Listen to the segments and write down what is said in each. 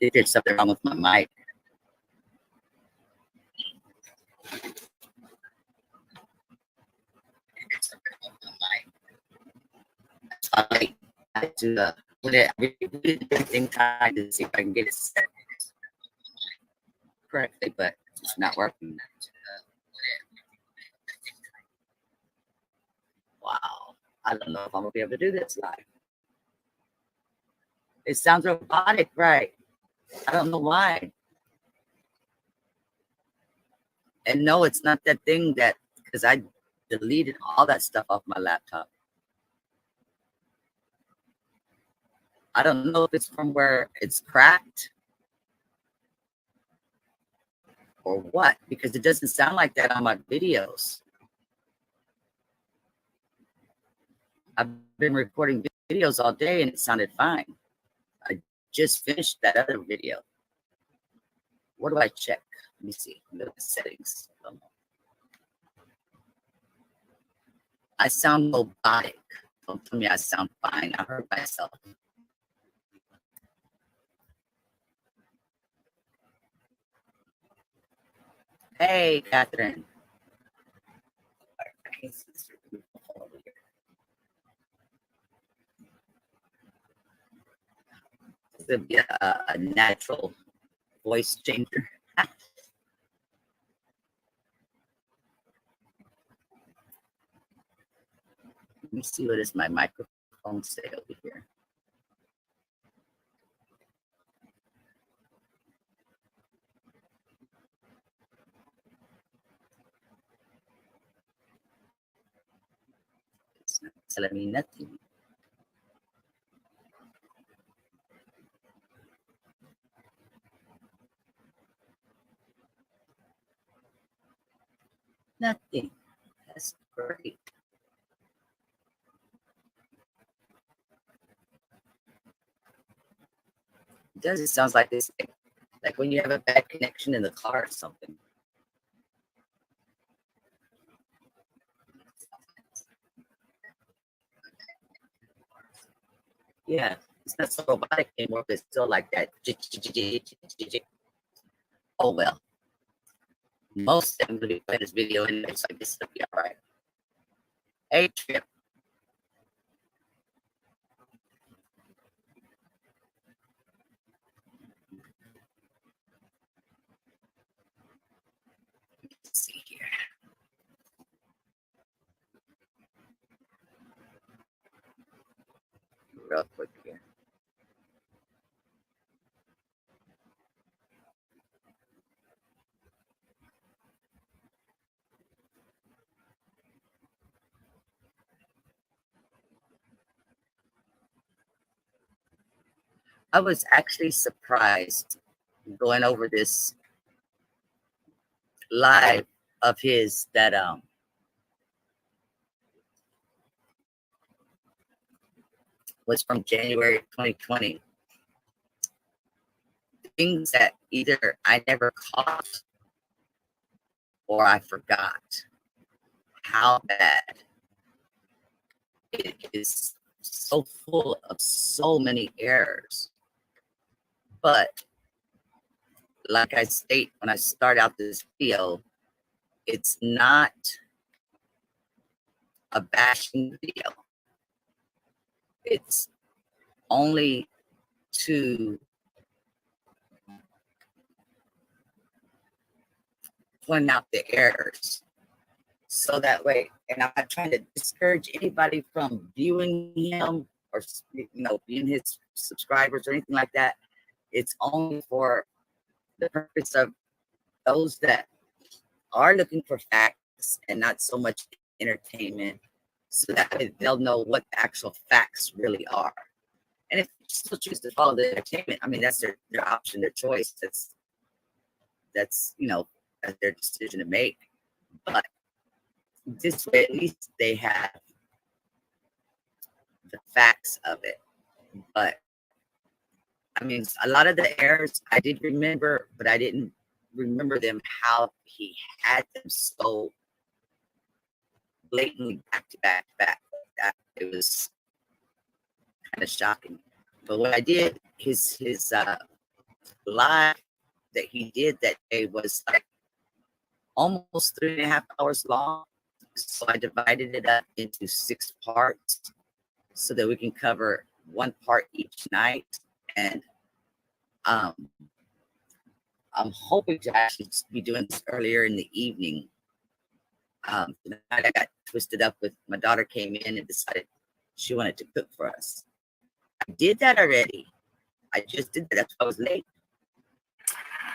think there's something wrong with my mic. I had to put it everything trying to see if I can get it set correctly, but it's not working. Wow. I don't know if I'm gonna be able to do this live. It sounds robotic, right? I don't know why. And no, it's not that thing that, because I deleted all that stuff off my laptop. I don't know if it's from where it's cracked or what, because it doesn't sound like that on my videos. I've been recording videos all day and it sounded fine. I just finished that other video. What do I check? Let me see. Look at the settings. I sound robotic. Don't tell me I sound fine. I heard myself. Hey, Catherine. This would be a natural voice changer. Let me see what does my microphone say over here. It's not telling me nothing. Nothing. That's great. It does. It sounds like this, like when you have a bad connection in the car or something. Yeah, it's not so robotic anymore, but it's still like that. Oh well. Most of them will be playing this video and it's like this will be all right. Hey, Trip. Let's see here. Real quick here. I was actually surprised going over this live of his that was from January 2020. Things that either I never caught or I forgot how bad it is, so full of so many errors. But like I state when I start out this video, it's not a bashing video. It's only to point out the errors. So that way, and I'm not trying to discourage anybody from viewing him or, being his subscribers or anything like that. It's only for the purpose of those that are looking for facts and not so much entertainment, so that they'll know what the actual facts really are. And if you still choose to follow the entertainment, I mean, that's their option, their choice. That's that's their decision to make. But this way, at least they have the facts of it. But I mean, a lot of the errors I did remember, but I didn't remember them how he had them so blatantly back to back to back. That it was kind of shocking. But what I did, his live that he did that day was like almost 3.5 hours long. So I divided it up into 6 parts so that we can cover one part each night. And um, I'm hoping to actually be doing this earlier in the evening. Tonight I got twisted up with my daughter came in and decided she wanted to cook for us. I did that already. I just did that. That's why I was late.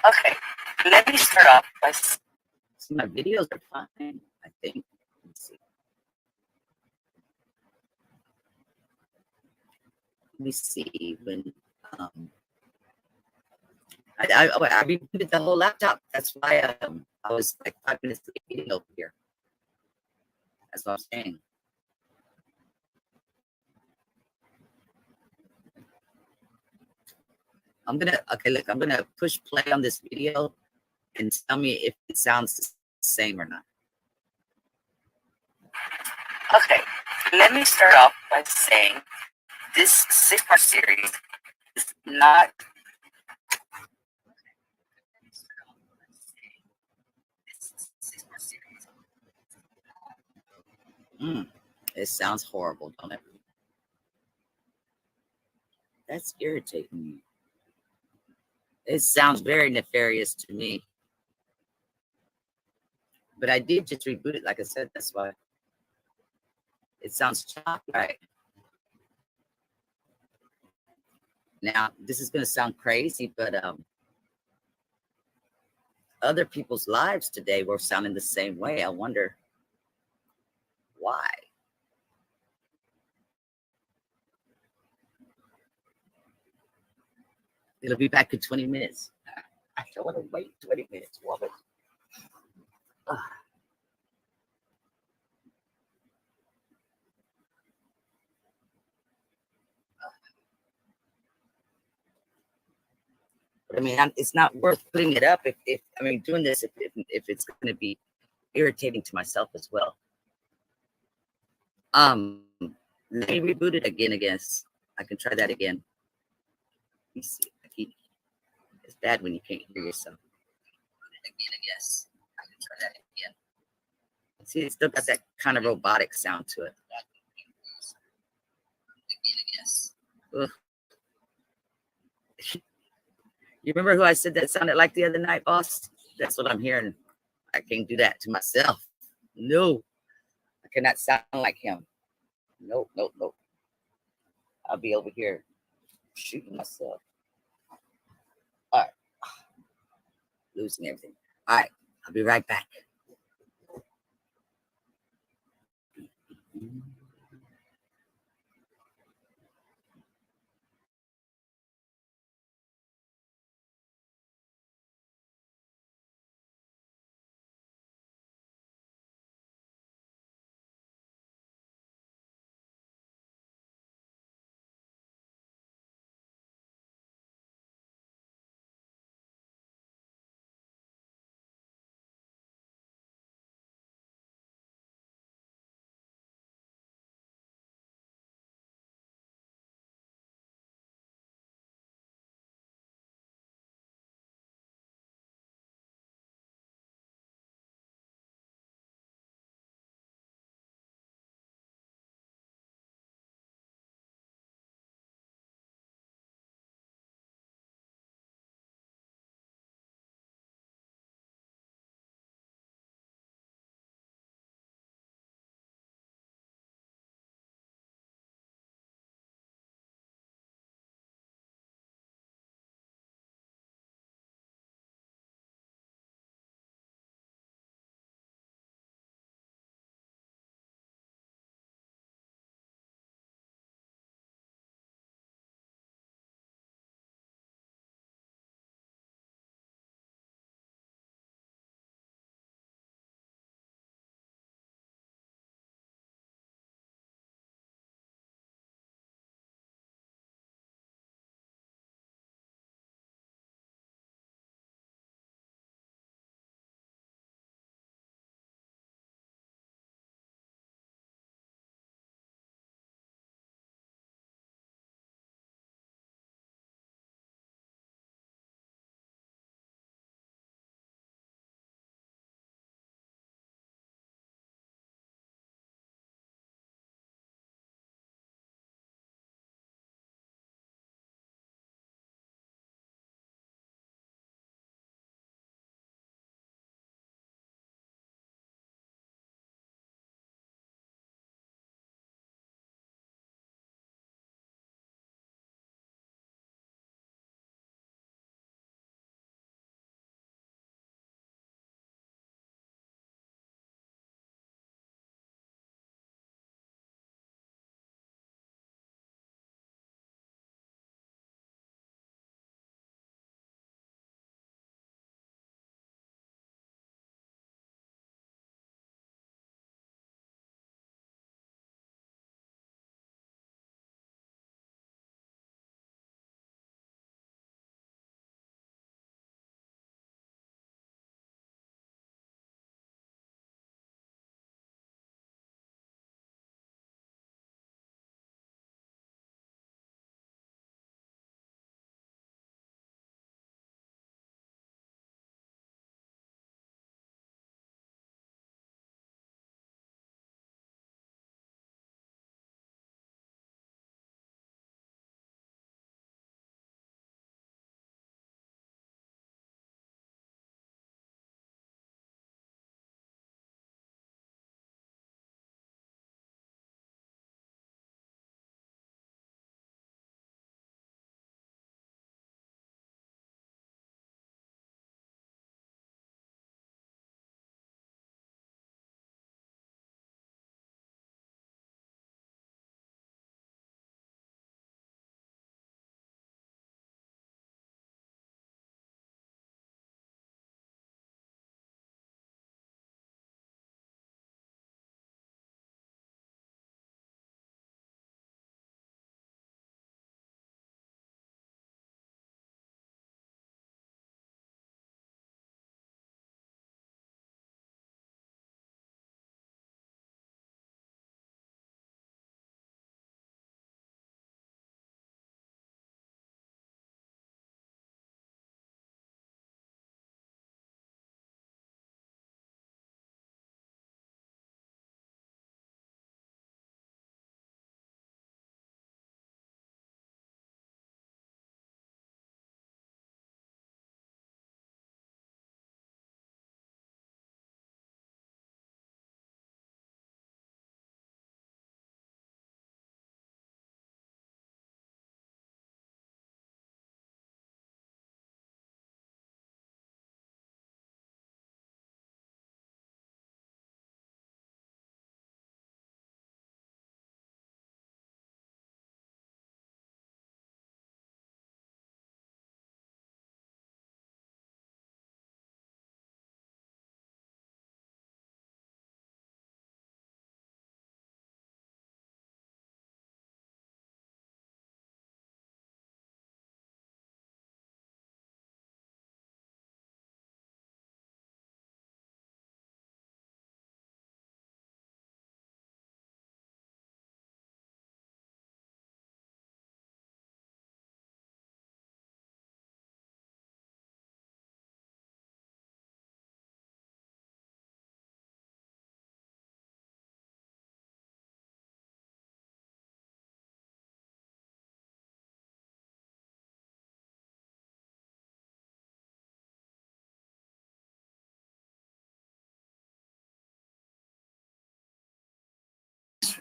Okay, let me start off by see my videos are fine, I think. Let's see. Let me see when I rebooted the whole laptop. That's why I was like 5 minutes late over here. That's what I'm saying. I'm gonna push play on this video and tell me if it sounds the same or not. Okay, let me start off by saying this 6-part series is not. It sounds horrible, don't it? That's irritating me. It sounds very nefarious to me. But I did just reboot it, like I said, that's why. It sounds choppy, right? Now, this is going to sound crazy, but other people's lives today were sounding the same way. I wonder why. It'll be back in 20 minutes. I don't want to wait 20 minutes, woman. But I mean, it's not worth putting it up if I mean, doing this if it's going to be irritating to myself as well. Let me reboot it again, I guess. I can try that again. Let me see. It's bad when you can't hear yourself. Again, I guess. I can try that again. See, it's still got that kind of robotic sound to it. Again, I guess. Ugh. You remember who I said that sounded like the other night, boss? That's what I'm hearing. I can't do that to myself. No, I cannot sound like him. Nope. I'll be over here shooting myself. All right. Losing everything. All right. I'll be right back.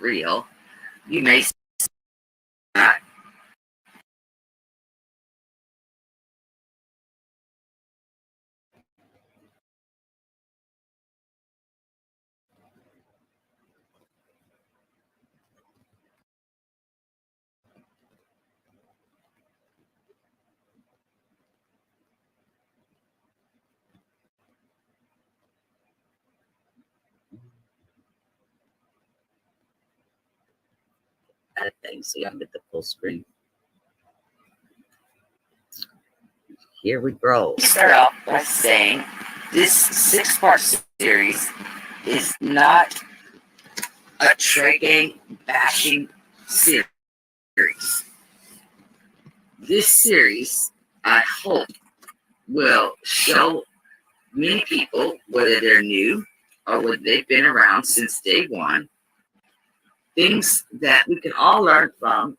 real, you may see that. That thing, so y'all get the full screen. Here we go. Start off by saying this 6-part series is not a Trey Gang bashing series. This series, I hope, will show many people, whether they're new or whether they've been around since day one, things that we can all learn from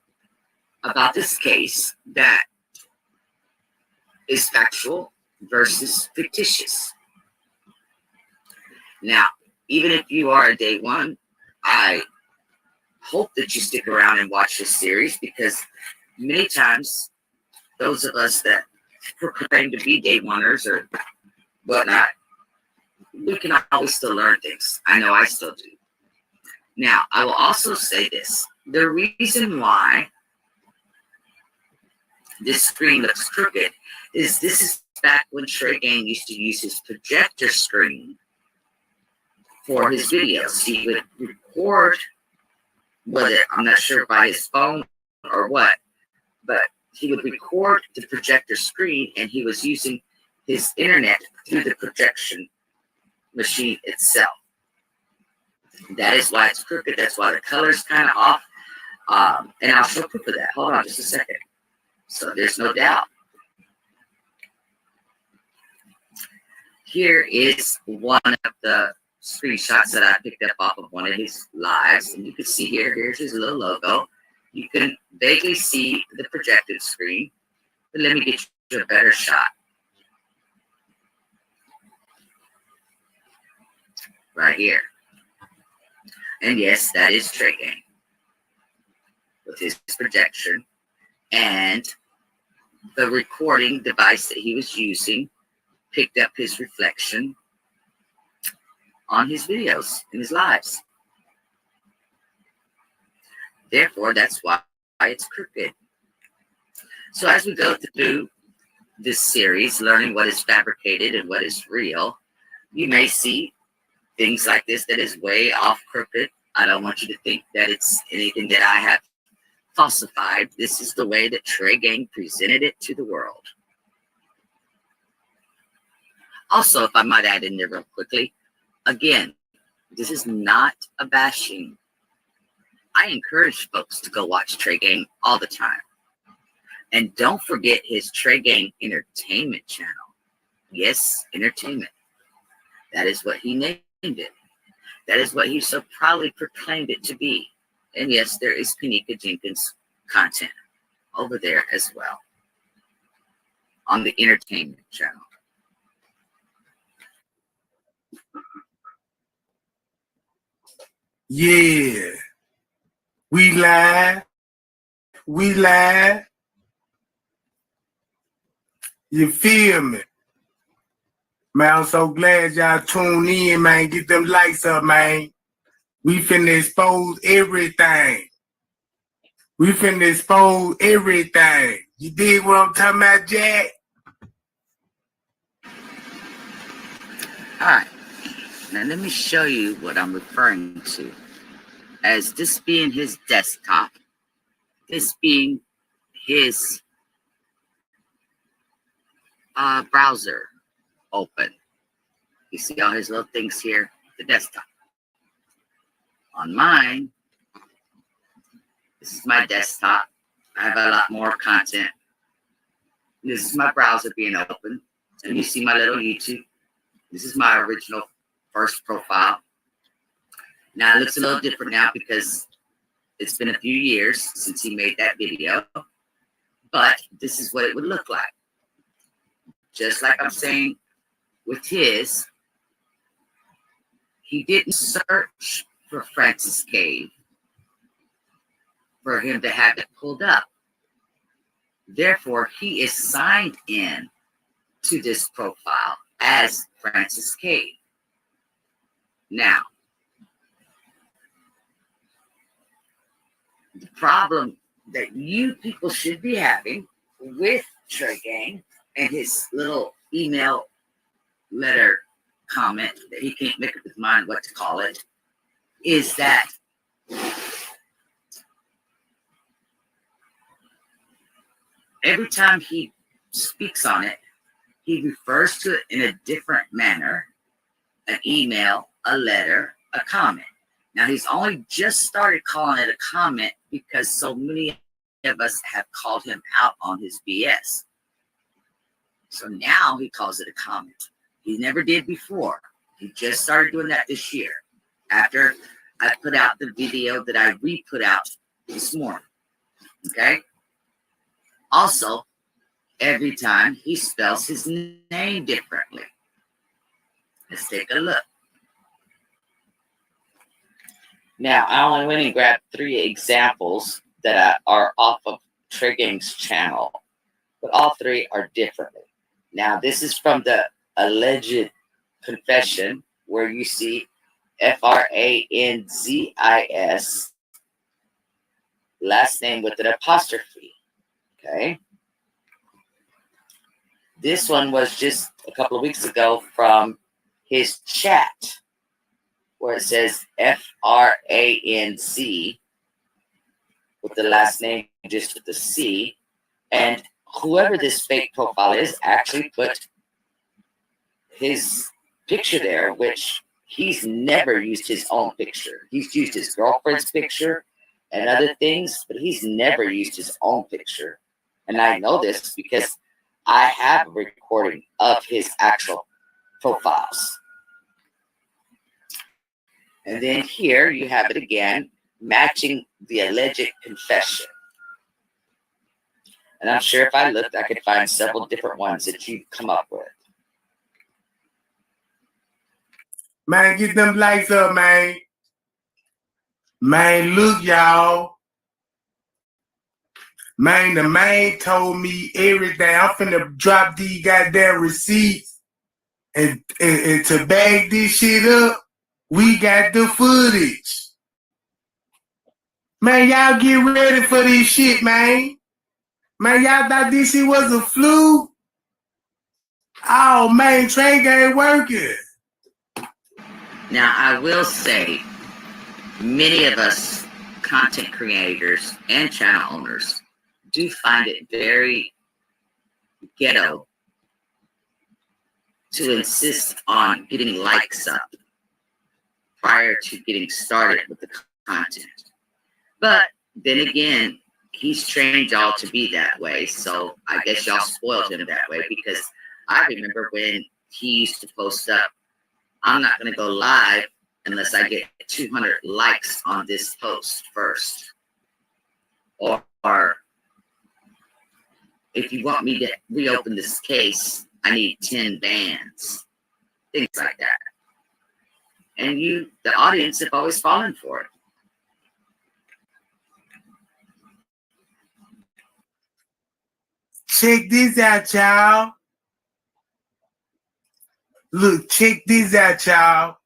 about this case that is factual versus fictitious. Now, even if you are a day one, I hope that you stick around and watch this series, because many times those of us that proclaim to be day oneers or whatnot, we can always still learn things. I know I still do. Now, I will also say this. The reason why this screen looks crooked is this is back when Trey Gang used to use his projector screen for his videos. He would record, whether, I'm not sure by his phone or what, but he would record the projector screen, and he was using his internet through the projection machine itself. That is why it's crooked. That's why the color's kind of off. And I'll show proof of that. Hold on just a second. So there's no doubt. Here is one of the screenshots that I picked up off of one of his lives. And you can see here's his little logo. You can vaguely see the projected screen. But let me get you a better shot. Right here. And yes, that is Trey Gang with his projection, and the recording device that he was using picked up his reflection on his videos in his lives. Therefore, that's why it's crooked. So as we go through this series, learning what is fabricated and what is real, you may see things like this that is way off crooked. I don't want you to think that it's anything that I have falsified. This is the way that Trey Gang presented it to the world. Also, if I might add in there real quickly, again, this is not a bashing. I encourage folks to go watch Trey Gang all the time. And don't forget his Trey Gang Entertainment channel. Yes, entertainment. That is what he named it. That is what he so proudly proclaimed it to be. And yes, there is Kanika Jenkins content over there as well on the entertainment channel. Yeah. We live. We live. You feel me? Man, I'm so glad y'all tuned in, man. Get them lights up, man. We finna expose everything. We finna expose everything. You dig what I'm talking about, Jack? All right. Now let me show you what I'm referring to as this being his desktop. This being his browser open. You see all his little things here, the desktop. On mine, this is my desktop. I have a lot more content. This is my browser being open. And you see my little YouTube. This is my original first profile. Now it looks a little different now because it's been a few years since he made that video. But this is what it would look like. Just like I'm saying with his, he didn't search for Francis Cave. for him to have it pulled up. Therefore, he is signed in to this profile as Francis Cave. Now, the problem that you people should be having with Trey Gang and his little email letter comment that he can't make up his mind what to call it is that every time he speaks on it, he refers to it in a different manner: an email, a letter, a comment. Now, he's only just started calling it a comment because so many of us have called him out on his BS. So now he calls it a comment. He never did before. He just started doing that this year after I put out the video that I re-put out this morning. Okay? Also, every time he spells his name differently. Let's take a look. Now, I only went and grabbed 3 examples that are off of Trey Gang's channel, but all 3 are differently. Now, this is from the alleged confession where you see Franzis, last name with an apostrophe. Okay. This one was just a couple of weeks ago from his chat where it says Franz with the last name just with the C. And whoever this fake profile is actually put his picture there, which he's never used his own picture. He's used his girlfriend's picture and other things, but he's never used his own picture. And I know this because I have a recording of his actual profiles. And then here you have it again, matching the alleged confession. And I'm sure if I looked, I could find several different ones that you've come up with. Man, get them lights up, man. Man, look, y'all. Man, the man told me everything. I'm finna drop these goddamn receipts. And to bag this shit up, we got the footage. Man, y'all get ready for this shit, man. Man, y'all thought this shit was a fluke? Oh, man, Trey Gang working. Now, I will say, many of us content creators and channel owners do find it very ghetto to insist on getting likes up prior to getting started with the content. But then again, he's trained y'all to be that way. So I guess y'all spoiled him that way, because I remember when he used to post up, I'm not going to go live unless I get 200 likes on this post first. Or if you want me to reopen this case, I need 10 bans. Things like that. And you, the audience, have always fallen for it. Check this out, y'all. Look, check this out, y'all.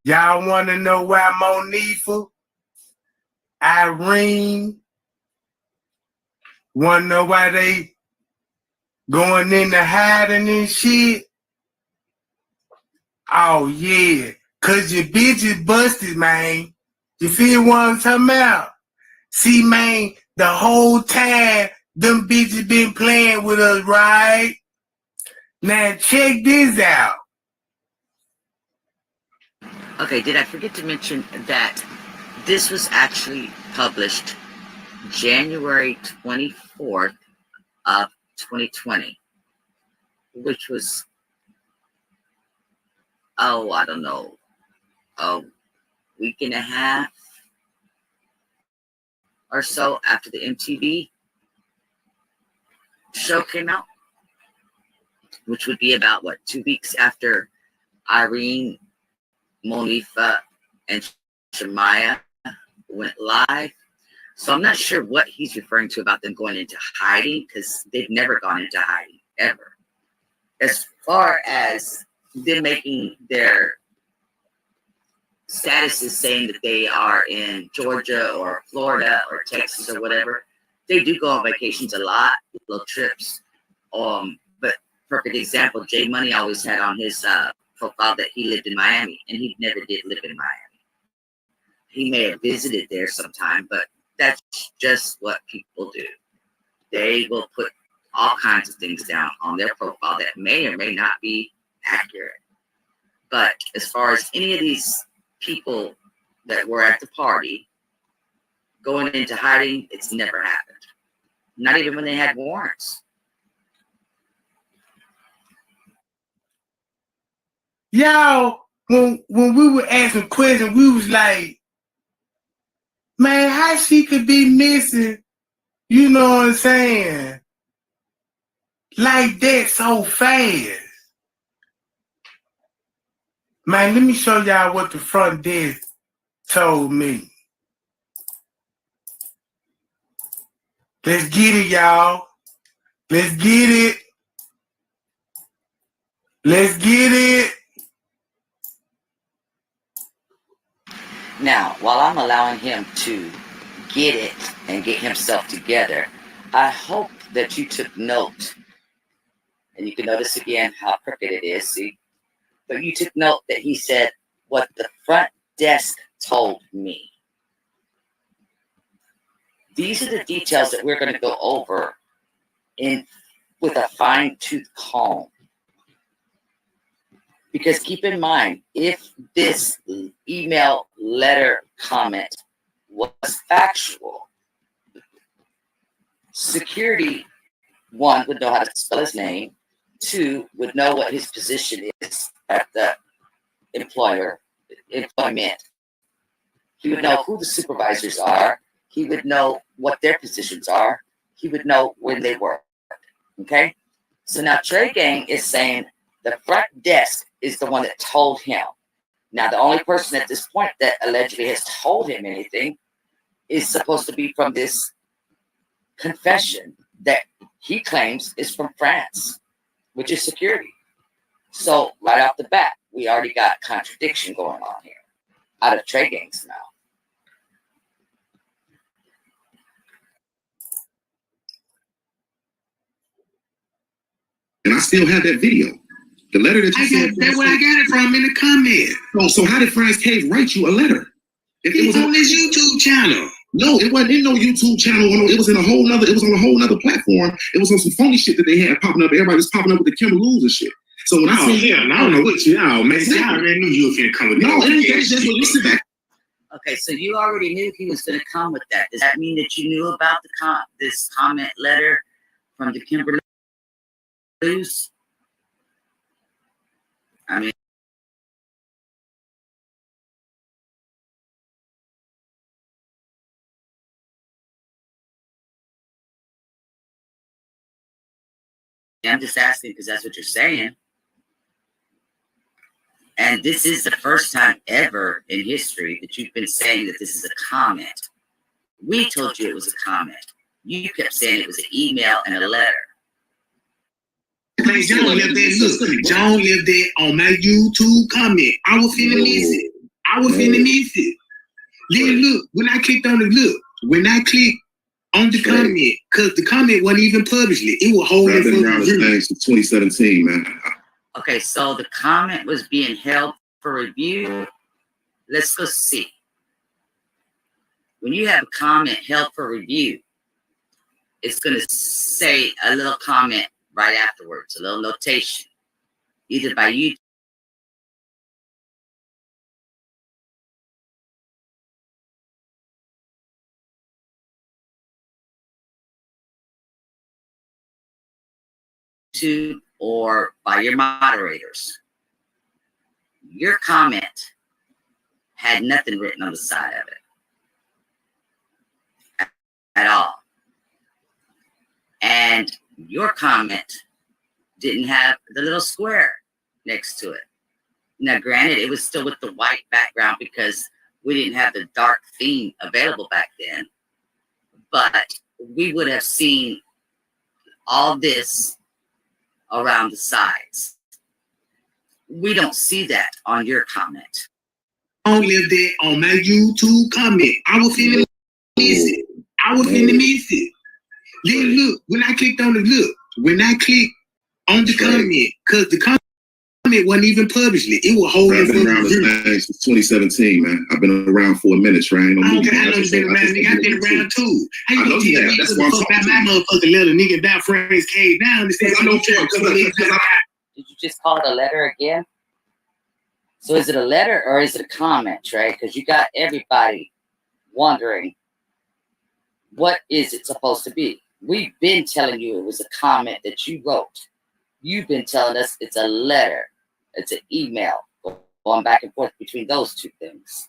Y'all want to know why Monifa, Irene, want to know why they going into hiding and shit? Oh, yeah. Because your bitch is busted, man. You feel what I'm talking about? See, man, the whole time, them bitches been playing with us, right? Now, check this out. Okay, did I forget to mention that this was actually published January 24th of 2020, which was, I don't know, a week and a half or so after the MTV show came out, which would be about, 2 weeks after Irene, Monifa, and Shamaya went live. So I'm not sure what he's referring to about them going into hiding, because they've never gone into hiding, ever. As far as them making their statuses saying that they are in Georgia or Florida or Texas or whatever, they do go on vacations a lot, little trips. But perfect example, Jay Money always had on his profile that he lived in Miami, and he never did live in Miami. He may have visited there sometime, but that's just what people do. They will put all kinds of things down on their profile that may or may not be accurate. But as far as any of these people that were at the party going into hiding, it's never happened. Not even when they had warrants. Y'all, when we were asking questions, we was like, man, how she could be missing, you know what I'm saying, like that so fast? Man, let me show y'all what the front desk told me. Let's get it, y'all. Let's get it. Let's get it. Now, while I'm allowing him to get it and get himself together, I hope that you took note. And you can notice again how crooked it is, see? But you took note that he said what the front desk told me. These are the details that we're going to go over with a fine-tooth comb. Because keep in mind, if this email, letter, comment was factual, security, one, would know how to spell his name. Two, would know what his position is at the employment. He would know who the supervisors are. He would know what their positions are. He would know when they work. Okay? So now Trey Gang is saying the front desk is the one that told him. Now, the only person at this point that allegedly has told him anything is supposed to be from this confession that he claims is from France, which is security. So right off the bat, we already got contradiction going on here out of Trey Gang's mouth. And I still have that video. The letter that you said. That's where I got it from in the comment. Oh, so how did Franz Cave write you a letter? It was on his YouTube channel. No, it wasn't in no YouTube channel. It was in a whole nother. It was on a whole nother platform. It was on some phony shit that they had popping up. Everybody was popping up with the Kimberloos and shit. So when I don't know what you. No, man, I already knew you were gonna come with that. No, it ain't that's just what you sit back. Okay, so you already knew he was going to come with that. Does that mean that you knew about this comment letter from the Kimberloos? I mean, I'm just asking because that's what you're saying. And this is the first time ever in history that you've been saying that this is a comment. We told you it was a comment. You kept saying it was an email and a letter. Like John left that. Look, John left that on my YouTube comment. I was finna miss it. Then look, when I clicked on the on the comment, because the comment wasn't even published. It was holding for review. 2017, man. Okay, so the comment was being held for review. Let's go see. When you have a comment held for review, it's going to say a little comment right afterwards, a little notation, either by you or by your moderators. Your comment had nothing written on the side of it at all. And your comment didn't have the little square next to it. Now, granted, it was still with the white background because We didn't have the dark theme available back then, but we would have seen all this around the sides. We don't see that on your comment. I don't live there on my YouTube comment. I was finna miss it. I was finna miss it. Then look, when I clicked on the comment, because the comment wasn't even published. It was holding. I've been around this thing since 2017, man. I've been around for a minute, right? I know you've been around, nigga. I've been around too. I know you have. That's why I'm talking about my motherfucking letter, nigga. About Frank's cave. Now understand? I know. Did you just call it a letter again? So is it a letter or is it a comment, right? Because you got everybody wondering, what is it supposed to be? We've been telling you it was a comment that you wrote. You've been telling us it's a letter. It's an email. Going back and forth between those two things.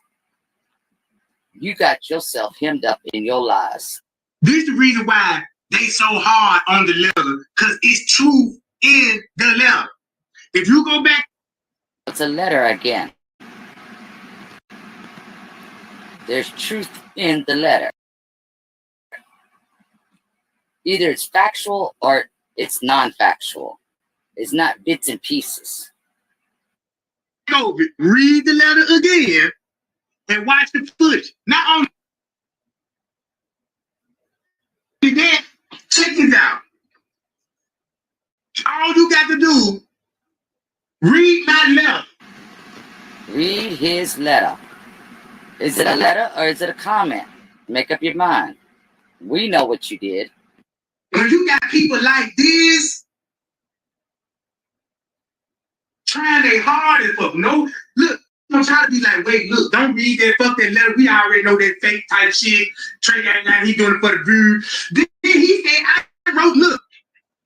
You got yourself hemmed up in your lies. This is the reason why they so hard on the letter, because it's truth in the letter. If you go back, it's a letter again. There's truth in the letter. Either it's factual or it's non-factual. It's not bits and pieces. Read the letter again and watch the footage. Not only that, check this out. All you got to do, read my letter. Read his letter. Is it a letter or is it a comment? Make up your mind. We know what you did. When you got people like this trying their hardest, but no, look, don't try to be like, wait, look, don't read that, fuck that letter. We already know that fake type shit. Trey got now, he doing it for the view. Then he said, I wrote, look,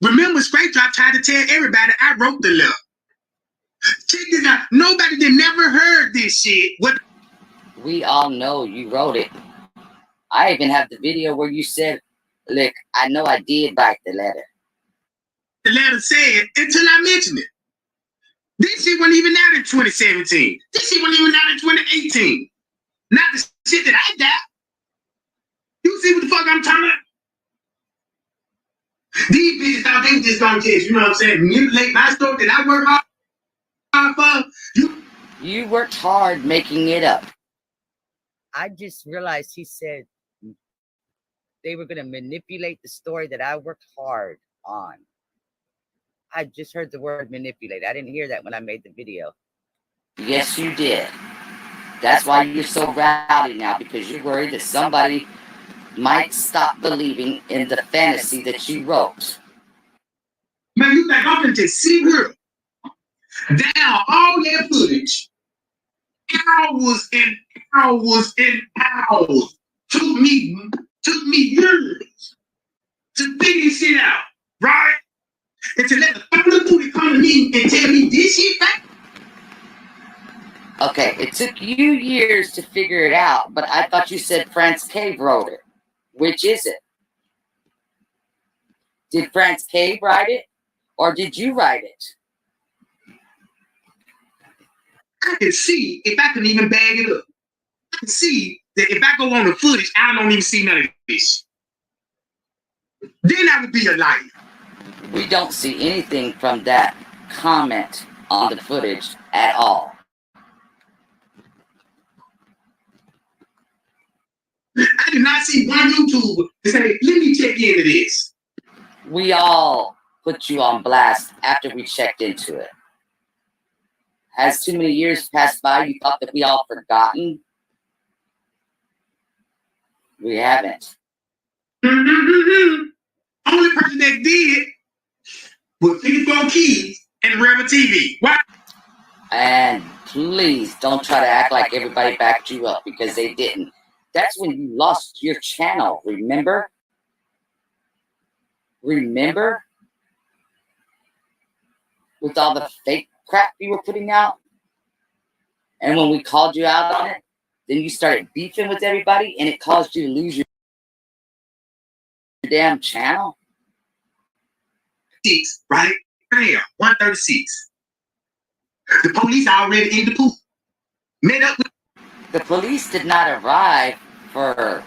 remember Straight Drop tried to tell everybody I wrote the letter. Check this out. Nobody that never heard this shit. What? We all know you wrote it. I even have the video where you said, look, I know I did write the letter. The letter said, until I mentioned it. This shit wasn't even out in 2017. This shit wasn't even out in 2018. Not the shit that I got. You see what the fuck I'm talking about? These bitches thought they just gonna get, you know what I'm saying, manipulate my story that I work hard for. You worked hard making it up. I just realized he said they were going to manipulate the story that I worked hard on. I just heard the word manipulate. I didn't hear that when I made the video. Yes, you did. That's why you're so rowdy now, because you're worried that somebody might stop believing in the fantasy that you wrote. Man, you think I'm gonna just sit here down all that footage, hours and hours and hours. Took me years to figure shit out, right? And to let the fucking dude come to me and tell me this shit back. Okay, it took you years to figure it out, but I thought you said France Cave wrote it. Which is it? Did France Cave write it? Or did you write it? I can see if I can even bag it up. I can see that if I go on the footage, I don't even see none of this. Then I would be a liar. We don't see anything from that comment on the footage at all. I did not see one YouTuber say, let me check into this. We all put you on blast after we checked into it. Has too many years passed by, you thought that we all forgotten? We haven't. Only person that did was 54 Keys and Rebel TV. Why? And please don't try to act like everybody backed you up, because they didn't. That's when you lost your channel, remember? Remember? With all the fake crap you were putting out? And when we called you out on it, then you started beefing with everybody, and it caused you to lose your damn channel? 6, right? Bam, 136. The police already in the poop. Met up with The police did not arrive for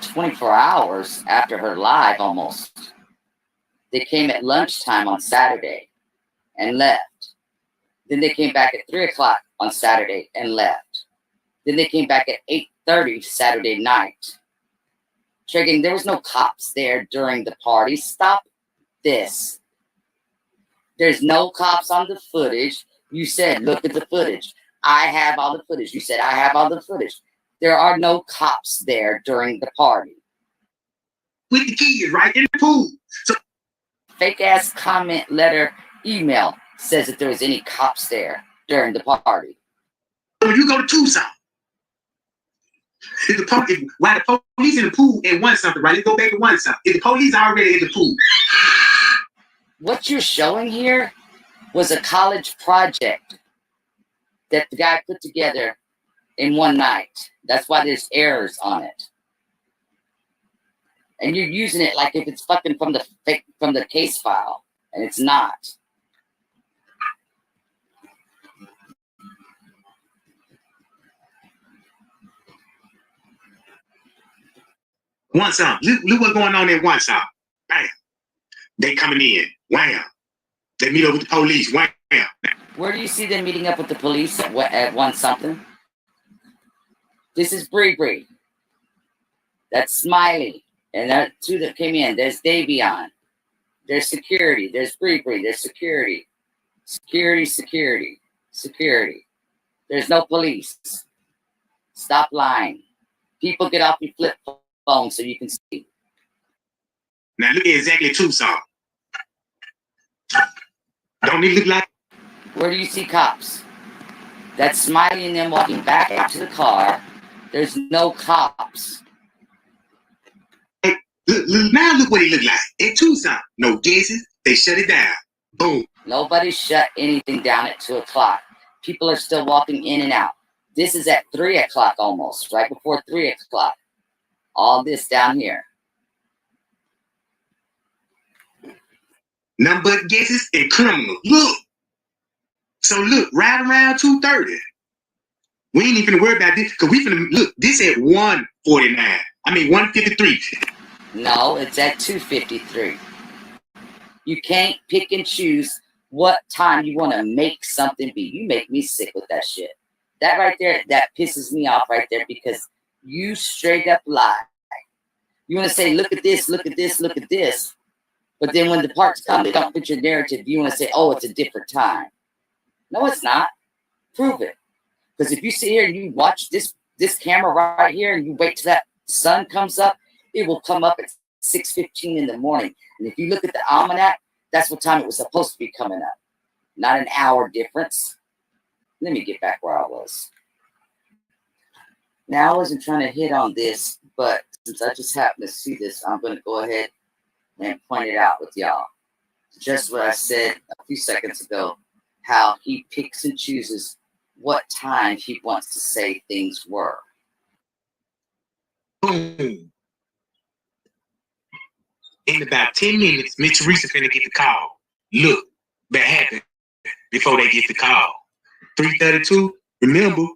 24 hours after her live almost. They came at lunchtime on Saturday and left. Then they came back at 3 o'clock on Saturday and left. Then they came back at 8:30 Saturday night. Tragan, there was no cops there during the party. Stop this. There's no cops on the footage. You said, look at the footage. I have all the footage. You said, I have all the footage. There are no cops there during the party. With the kids, right in the pool. So fake ass comment letter email says that there was any cops there during the party. When you go to Tucson, while the police in the pool and want something, right? Let's go back to one something. If the police are already in the pool. What you're showing here was a college project that the guy put together in one night. That's why there's errors on it. And you're using it like if it's fucking from the case file, and it's not. One song. Look what's going on in one song. Bam. They coming in. Wham. They meet up with the police. Wham. Where do you see them meeting up with the police at one something? This is Bree. That's Smiley. And that two that came in. There's Davion. There's security. There's Bree. There's security. Security. There's no police. Stop lying. People, get off your flip phone so you can see. Now look at exactly Tucson. Don't he look like? Where do you see cops? That's Smiley and them walking back out to the car. There's no cops. Now look what he look like. In Tucson. No guesses. They shut it down. Boom. Nobody shut anything down at 2 o'clock. People are still walking in and out. This is at 3 o'clock almost, right before 3 o'clock. All this down here. None but guesses and criminals. Look. So look, right around 2:30. We ain't even worry about this because we finna look. This at 1:49. I mean 1:53. No, it's at 2:53. You can't pick and choose what time you want to make something be. You make me sick with that shit. That right there, that pisses me off right there because you straight up lie. You want to say, look at this, look at this, look at this. But then when the parts come, they don't fit your narrative. You want to say, oh, it's a different time. No, it's not. Prove it. Because if you sit here and you watch this camera right here and you wait till that sun comes up, it will come up at 6:15 in the morning. And if you look at the almanac, that's what time it was supposed to be coming up. Not an hour difference. Let me get back where I was. Now, I wasn't trying to hit on this, but since I just happened to see this, I'm going to go ahead and point it out with y'all. Just what I said a few seconds ago, how he picks and chooses what time he wants to say things were. Boom. In about 10 minutes, Miss Teresa finna get the call. Look, that happened before they get the call. 3:32, remember?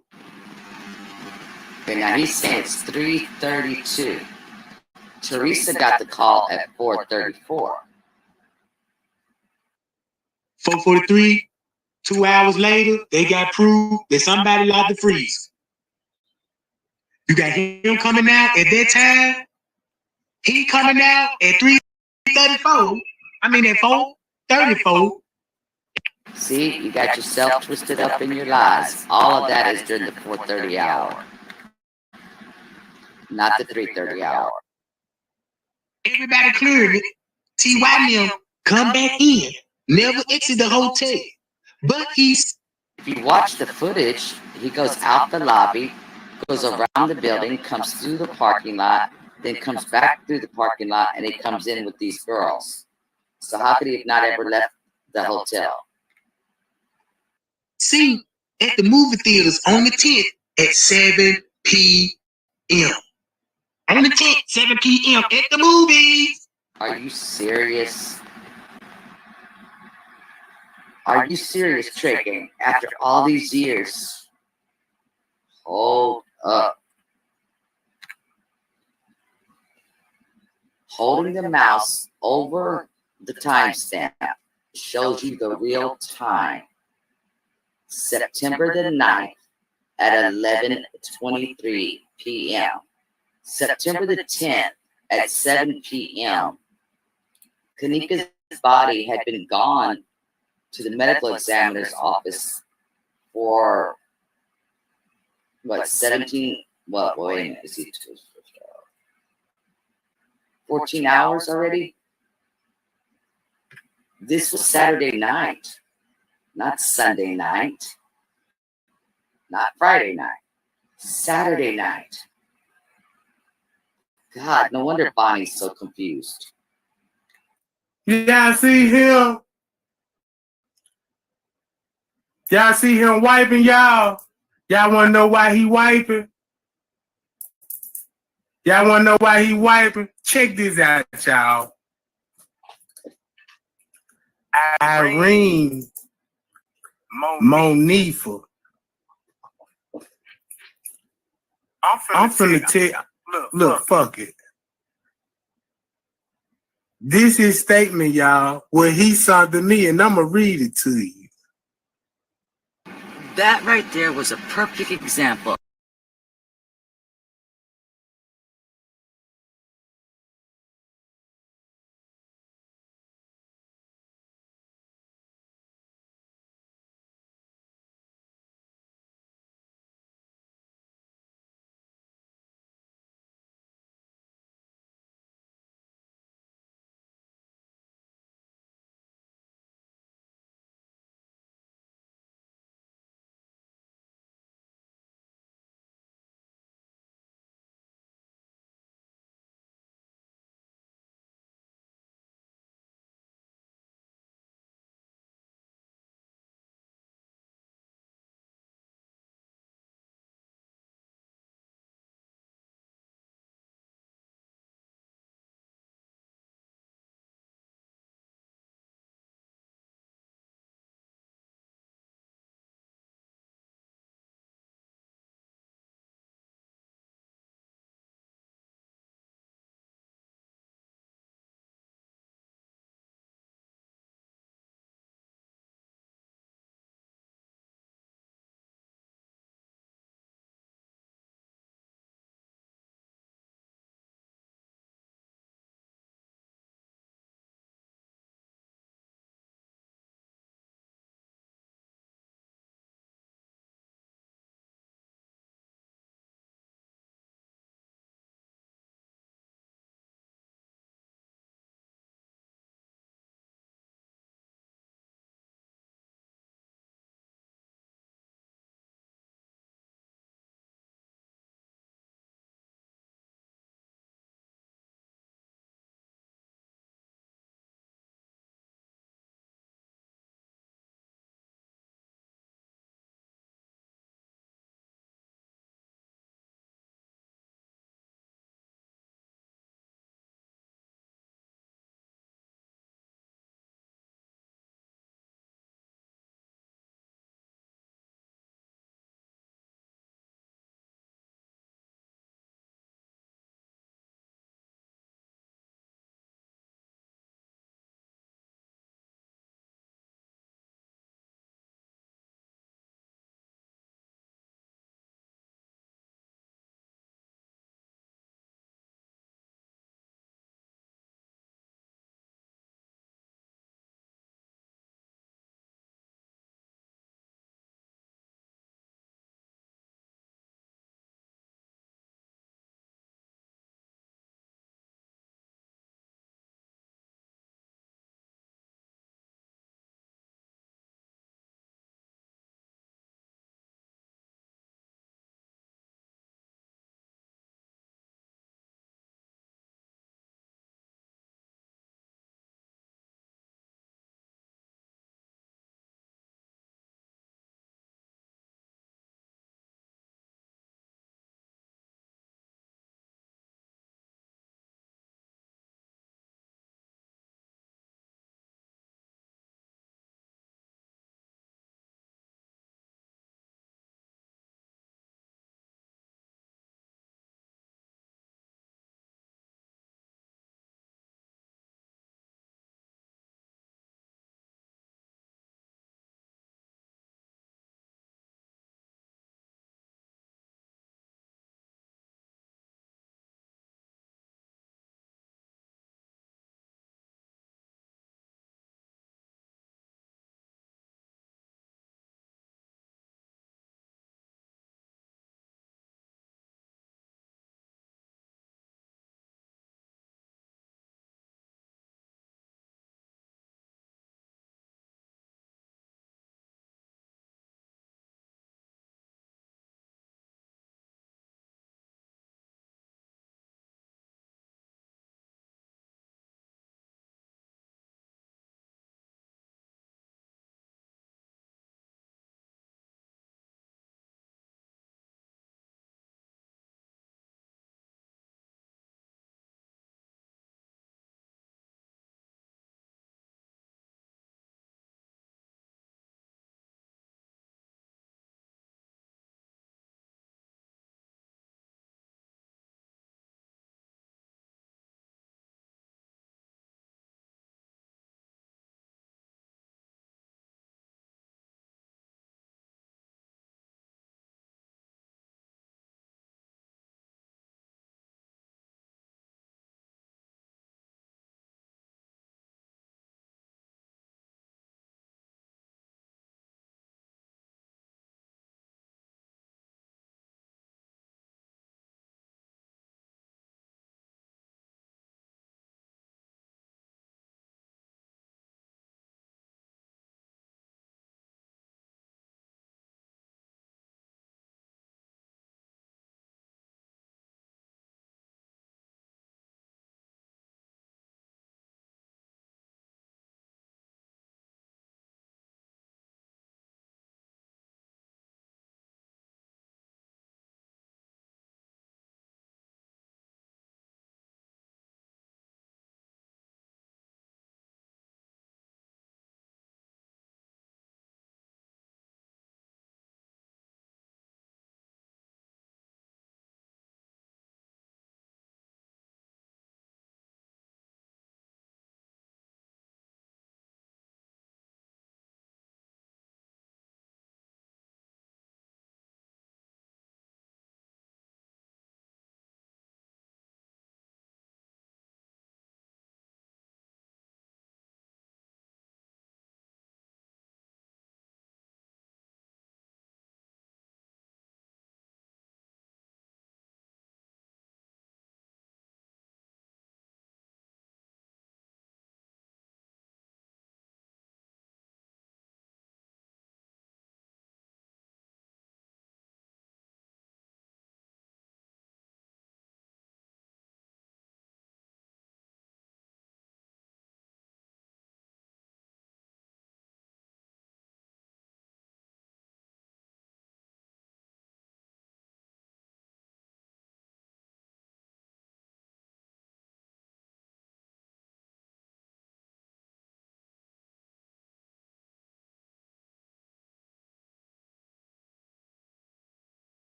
Okay, now he's saying it's 3:32. Teresa got the call at 4:34. 4:43, 2 hours later, they got proof that somebody locked the freezer. You got him coming out at that time. He coming out at 3:34. I mean at 4:34. See, you got yourself twisted up in your lies. All of that is during the 4:30 hour, not the 3:30 hour. Everybody cleared it. T.Y. Nim come back in, never exit the hotel. But he's... If you watch the footage, he goes out the lobby, goes around the building, comes through the parking lot, then comes back through the parking lot, and he comes in with these girls. So how could he have not ever left the hotel? See, at the movie theaters on the 10th at 7 p.m. On the 10th, 7 p.m. at the movies. Are you serious? Are you serious, Tragan? After all these years, Hold up. Holding the mouse over the timestamp shows you the real time. September the 9th at 11:23 p.m. September the 10th at 7 p.m. Kanika's body had been gone to the medical examiner's office for what, 17, what, wait a minute, is he 14 hours already? This was Saturday night, not Sunday night, not Friday night, Saturday night. God, no wonder Bonnie's so confused. Y'all see him? Y'all see him wiping, y'all? Y'all want to know why he wiping? Y'all want to know why he wiping? Check this out, y'all. Irene Monifa. I'm finna tell you. Look, fuck it. This is statement, y'all, where he sent to me, and I'm going to read it to you. That right there was a perfect example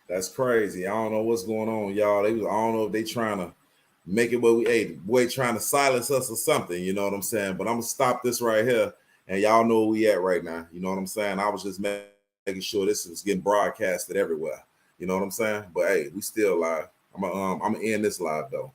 That's crazy. I don't know what's going on, y'all. I don't know if they trying to make it what we ate. Boy, trying to silence us or something. You know what I'm saying? But I'm gonna stop this right here, and y'all know where we at right now. You know what I'm saying? I was just making sure this was getting broadcasted everywhere. You know what I'm saying? But hey, we still live. I'm gonna end this live though.